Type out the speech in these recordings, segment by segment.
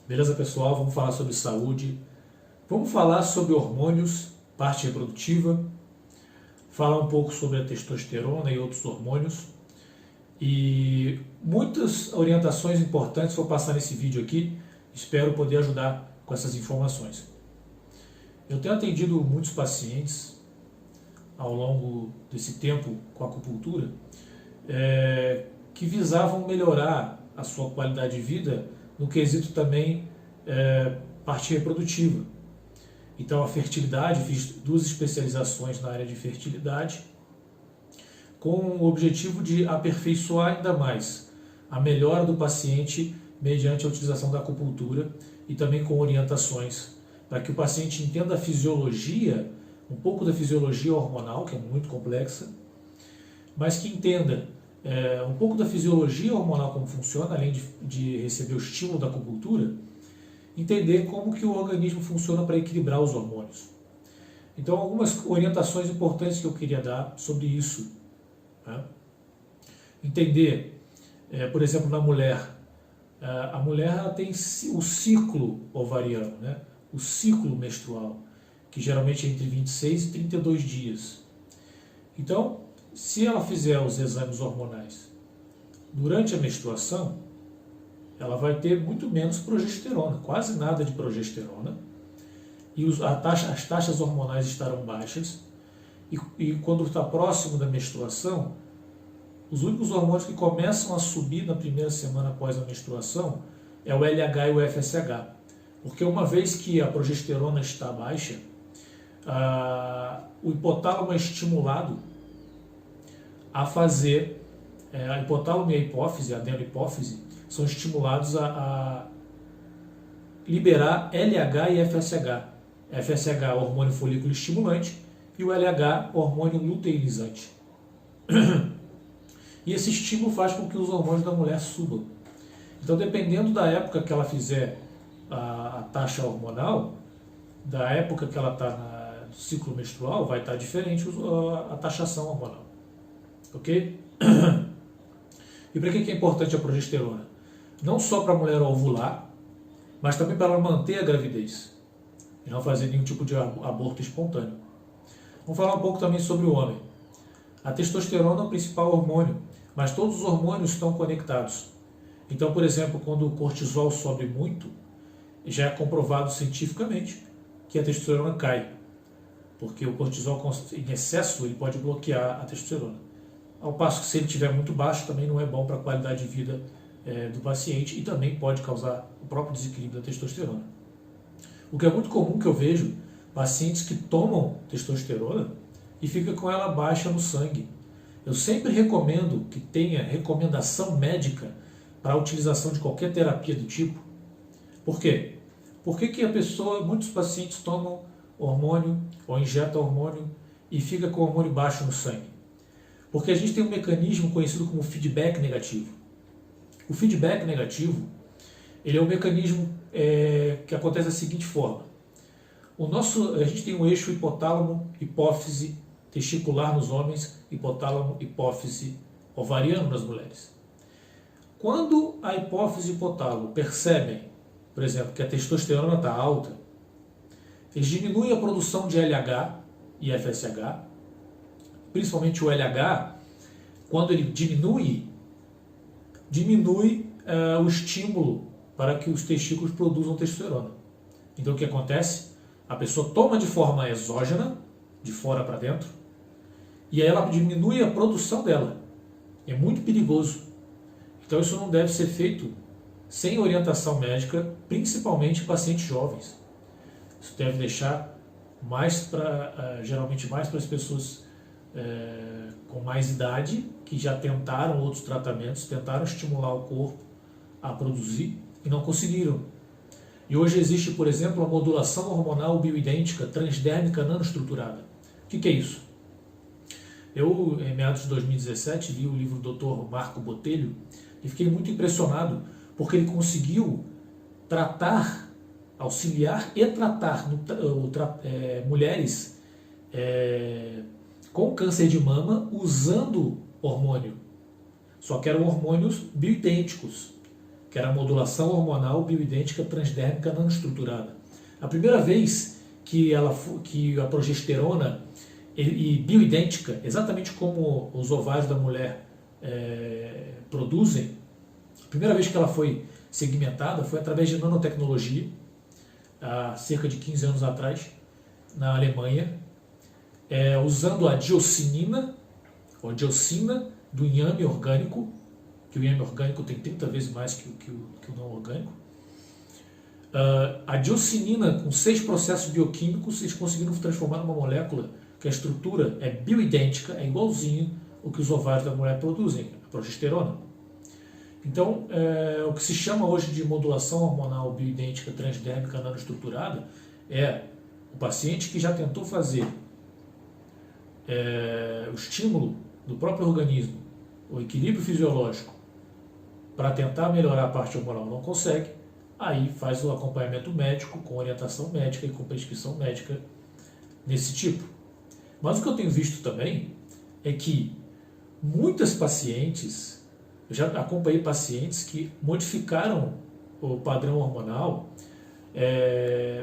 Beleza, pessoal? Vamos falar sobre saúde, vamos falar sobre hormônios, parte reprodutiva, falar um pouco sobre a testosterona e outros hormônios e muitas orientações importantes vou passar nesse vídeo aqui, espero poder ajudar com essas informações. Eu tenho atendido muitos pacientes ao longo desse tempo com a acupuntura que visavam melhorar a sua qualidade de vida no quesito também parte reprodutiva. Então a fertilidade, fiz 2 especializações na área de fertilidade com o objetivo de aperfeiçoar ainda mais a melhora do paciente mediante a utilização da acupuntura e também com orientações para que o paciente entenda a fisiologia, um pouco da fisiologia hormonal, que é muito complexa, mas que entenda um pouco da fisiologia hormonal como funciona, além de receber o estímulo da acupuntura, entender como que o organismo funciona para equilibrar os hormônios. Então, algumas orientações importantes que eu queria dar sobre isso. Né? Entender, por exemplo, na mulher, a mulher ela tem o ciclo ovariano, né? O ciclo menstrual, que geralmente é entre 26 e 32 dias. Então, se ela fizer os exames hormonais durante a menstruação, ela vai ter muito menos progesterona, quase nada de progesterona, e as taxas hormonais estarão baixas, e quando está próximo da menstruação, os únicos hormônios que começam a subir na primeira semana após a menstruação é o LH e o FSH, porque uma vez que a progesterona está baixa, o hipotálamo é estimulado a fazer, a hipotálamo e a hipófise, a adenohipófise, são estimulados a liberar LH e FSH. FSH, hormônio folículo estimulante, e o LH, hormônio luteinizante. E esse estímulo faz com que os hormônios da mulher subam. Então, dependendo da época que ela fizer a taxa hormonal, da época que ela está no ciclo menstrual, vai estar diferente a taxação hormonal. Ok? E para que é importante a progesterona? Não só para a mulher ovular, mas também para ela manter a gravidez e não fazer nenhum tipo de aborto espontâneo. Vamos falar um pouco também sobre o homem. A testosterona é o principal hormônio, mas todos os hormônios estão conectados. Então, por exemplo, quando o cortisol sobe muito, já é comprovado cientificamente que a testosterona cai, porque o cortisol em excesso ele pode bloquear a testosterona. Ao passo que se ele estiver muito baixo, também não é bom para a qualidade de vida do paciente e também pode causar o próprio desequilíbrio da testosterona. O que é muito comum que eu vejo, pacientes que tomam testosterona e fica com ela baixa no sangue. Eu sempre recomendo que tenha recomendação médica para a utilização de qualquer terapia do tipo. Por quê? Porque que muitos pacientes tomam hormônio ou injetam hormônio e fica com o hormônio baixo no sangue? Porque a gente tem um mecanismo conhecido como feedback negativo. O feedback negativo ele é um mecanismo que acontece da seguinte forma. A gente tem um eixo hipotálamo, hipófise testicular nos homens, hipotálamo, hipófise ovariano nas mulheres. Quando a hipófise e o hipotálamo percebem, por exemplo, que a testosterona está alta, eles diminuem a produção de LH e FSH, principalmente o LH, quando ele diminui o estímulo para que os testículos produzam testosterona. Então o que acontece? A pessoa toma de forma exógena, de fora para dentro, e aí ela diminui a produção dela. É muito perigoso. Então isso não deve ser feito sem orientação médica, principalmente em pacientes jovens. Isso deve deixar geralmente mais para as pessoas com mais idade, que já tentaram outros tratamentos, tentaram estimular o corpo a produzir e não conseguiram. E hoje existe, por exemplo, a modulação hormonal bioidêntica transdérmica nanoestruturada. O que é isso? Eu, em meados de 2017, li o livro do Dr. Marco Botelho e fiquei muito impressionado porque ele conseguiu auxiliar e tratar mulheres com câncer de mama usando hormônio. Só que eram hormônios bioidênticos, que era a modulação hormonal bioidêntica transdérmica nanoestruturada. A primeira vez que a progesterona e bioidêntica, exatamente como os ovários da mulher produzem, a primeira vez que ela foi segmentada foi através de nanotecnologia, há cerca de 15 anos atrás, na Alemanha, usando a diocinina, ou diocina do inhame orgânico, que o inhame orgânico tem 30 vezes mais que o não orgânico. A diocinina, com 6 processos bioquímicos, eles conseguiram transformar numa molécula que a estrutura é bioidêntica, é igualzinho o que os ovários da mulher produzem, a progesterona. Então, o que se chama hoje de modulação hormonal bioidêntica transdérmica nanoestruturada é o paciente que já tentou fazer o estímulo do próprio organismo, o equilíbrio fisiológico, para tentar melhorar a parte hormonal, não consegue, aí faz o acompanhamento médico, com orientação médica e com prescrição médica nesse tipo. Mas o que eu tenho visto também é que muitas pacientes, eu já acompanhei pacientes que modificaram o padrão hormonal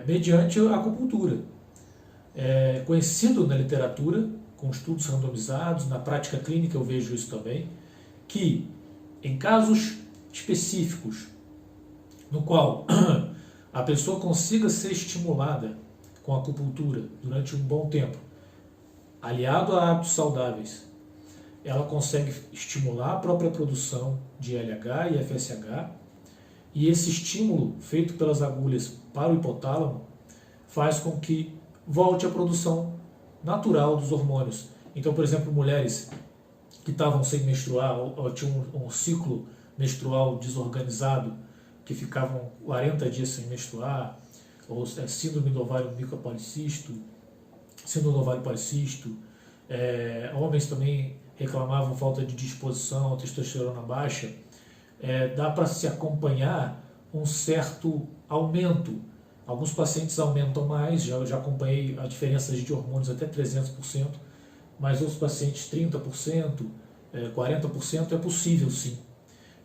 mediante a acupuntura. Conhecido na literatura, com estudos randomizados, na prática clínica eu vejo isso também, que em casos específicos, no qual a pessoa consiga ser estimulada com a acupuntura durante um bom tempo, aliado a hábitos saudáveis, ela consegue estimular a própria produção de LH e FSH, e esse estímulo feito pelas agulhas para o hipotálamo faz com que volte a produção natural dos hormônios. Então, por exemplo, mulheres que estavam sem menstruar ou tinham um ciclo menstrual desorganizado, que ficavam 40 dias sem menstruar, ou síndrome do ovário micropolicístico, síndrome do ovário policístico, homens também reclamavam falta de disposição, testosterona baixa, dá para se acompanhar um certo aumento. Alguns pacientes aumentam mais, já acompanhei a diferença de hormônios até 300%, mas outros pacientes 30%, 40% é possível sim.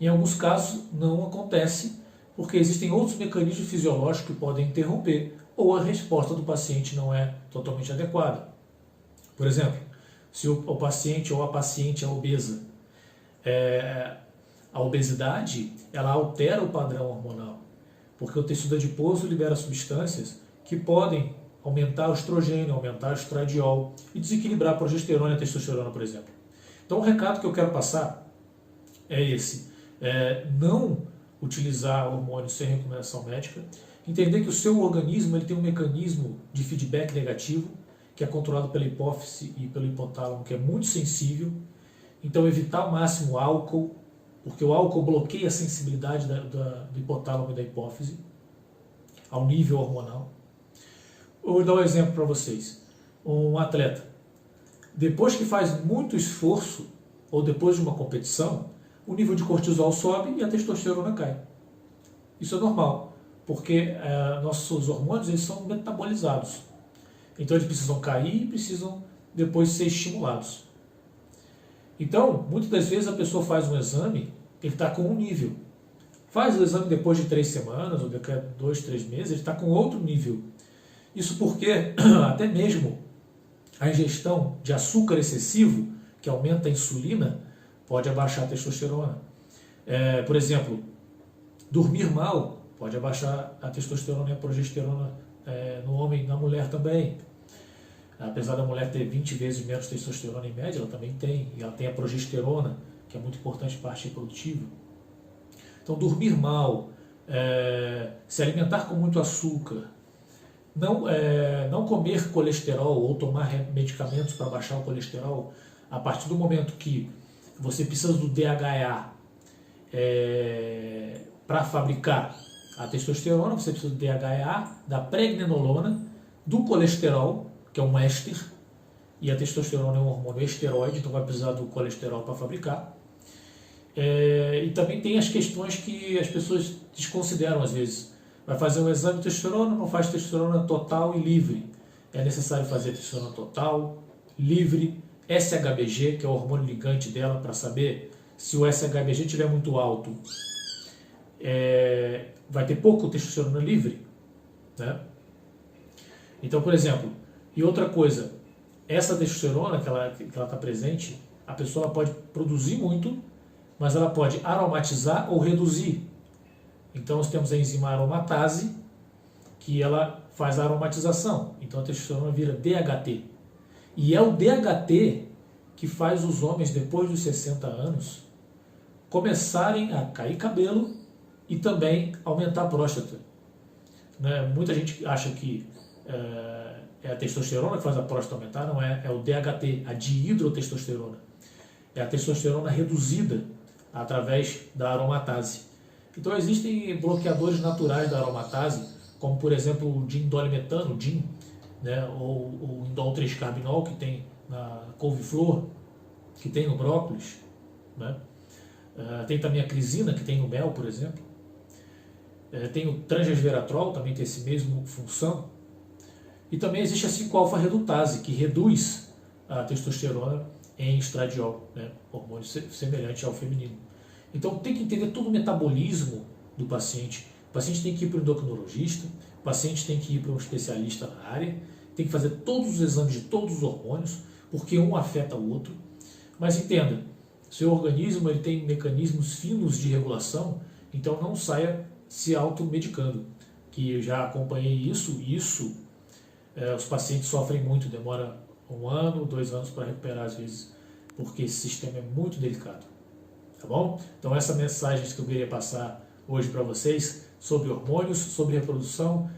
Em alguns casos não acontece, porque existem outros mecanismos fisiológicos que podem interromper, ou a resposta do paciente não é totalmente adequada. Por exemplo, se o paciente ou a paciente é obesa, a obesidade ela altera o padrão hormonal, porque o tecido adiposo libera substâncias que podem aumentar o estrogênio, aumentar o estradiol e desequilibrar a progesterona e a testosterona, por exemplo. Então o recado que eu quero passar é esse: não utilizar hormônios sem recomendação médica, entender que o seu organismo ele tem um mecanismo de feedback negativo, que é controlado pela hipófise e pelo hipotálamo, que é muito sensível. Então evitar ao máximo o álcool, porque o álcool bloqueia a sensibilidade do hipotálamo e da hipófise ao nível hormonal. Eu vou dar um exemplo para vocês. Um atleta, depois que faz muito esforço, ou depois de uma competição, o nível de cortisol sobe e a testosterona cai. Isso é normal, porque nossos hormônios eles são metabolizados. Então eles precisam cair e precisam depois ser estimulados. Então, muitas das vezes a pessoa faz um exame, ele está com um nível. Faz o exame depois de 3 semanas, ou daqui a 2, 3 meses, ele está com outro nível. Isso porque até mesmo a ingestão de açúcar excessivo, que aumenta a insulina, pode abaixar a testosterona. Por exemplo, dormir mal pode abaixar a testosterona e a progesterona no homem e na mulher também. Apesar da mulher ter 20 vezes menos testosterona em média, ela também tem. E ela tem a progesterona, que é muito importante para a parte reprodutiva. Então, dormir mal, se alimentar com muito açúcar, não comer colesterol ou tomar medicamentos para baixar o colesterol, a partir do momento que você precisa do DHA para fabricar a testosterona, você precisa do DHA, da pregnenolona, do colesterol, que é um éster, e a testosterona é um hormônio esteroide, então vai precisar do colesterol para fabricar. E também tem as questões que as pessoas desconsideram às vezes. Vai fazer um exame de testosterona, não faz testosterona total e livre. É necessário fazer testosterona total, livre, SHBG, que é o hormônio ligante dela, para saber se o SHBG estiver muito alto. vai ter pouco testosterona livre, né? Então, por exemplo, e outra coisa, essa testosterona que ela está presente, a pessoa pode produzir muito, mas ela pode aromatizar ou reduzir. Então, nós temos a enzima aromatase, que ela faz a aromatização. Então, a testosterona vira DHT. E é o DHT que faz os homens, depois dos 60 anos, começarem a cair cabelo e também aumentar a próstata. Né? Muita gente acha que é a testosterona que faz a próstata aumentar, não é, é o DHT, a dihidrotestosterona. É a testosterona reduzida através da aromatase. Então existem bloqueadores naturais da aromatase, como por exemplo o dindolimetano, DIN, né, ou o indol 3-carbinol que tem na couve-flor, que tem no brócolis, né? Tem também a crisina, que tem no mel, por exemplo. Tem o transresveratrol, também tem esse mesmo função. E também existe a 5-alfa-redutase, que reduz a testosterona em estradiol, né? Hormônio semelhante ao feminino. Então tem que entender todo o metabolismo do paciente. O paciente tem que ir para o endocrinologista, o paciente tem que ir para um especialista na área, tem que fazer todos os exames de todos os hormônios, porque um afeta o outro. Mas entenda, seu organismo ele tem mecanismos finos de regulação, então não saia se automedicando. Que eu já acompanhei isso, os pacientes sofrem muito, demora 1 ano, 2 anos para recuperar às vezes, porque esse sistema é muito delicado. Tá bom? Então essa mensagem que eu queria passar hoje para vocês sobre hormônios, sobre reprodução,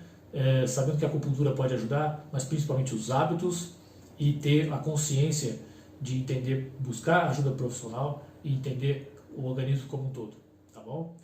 sabendo que a acupuntura pode ajudar, mas principalmente os hábitos e ter a consciência de entender, buscar ajuda profissional e entender o organismo como um todo. Tá bom?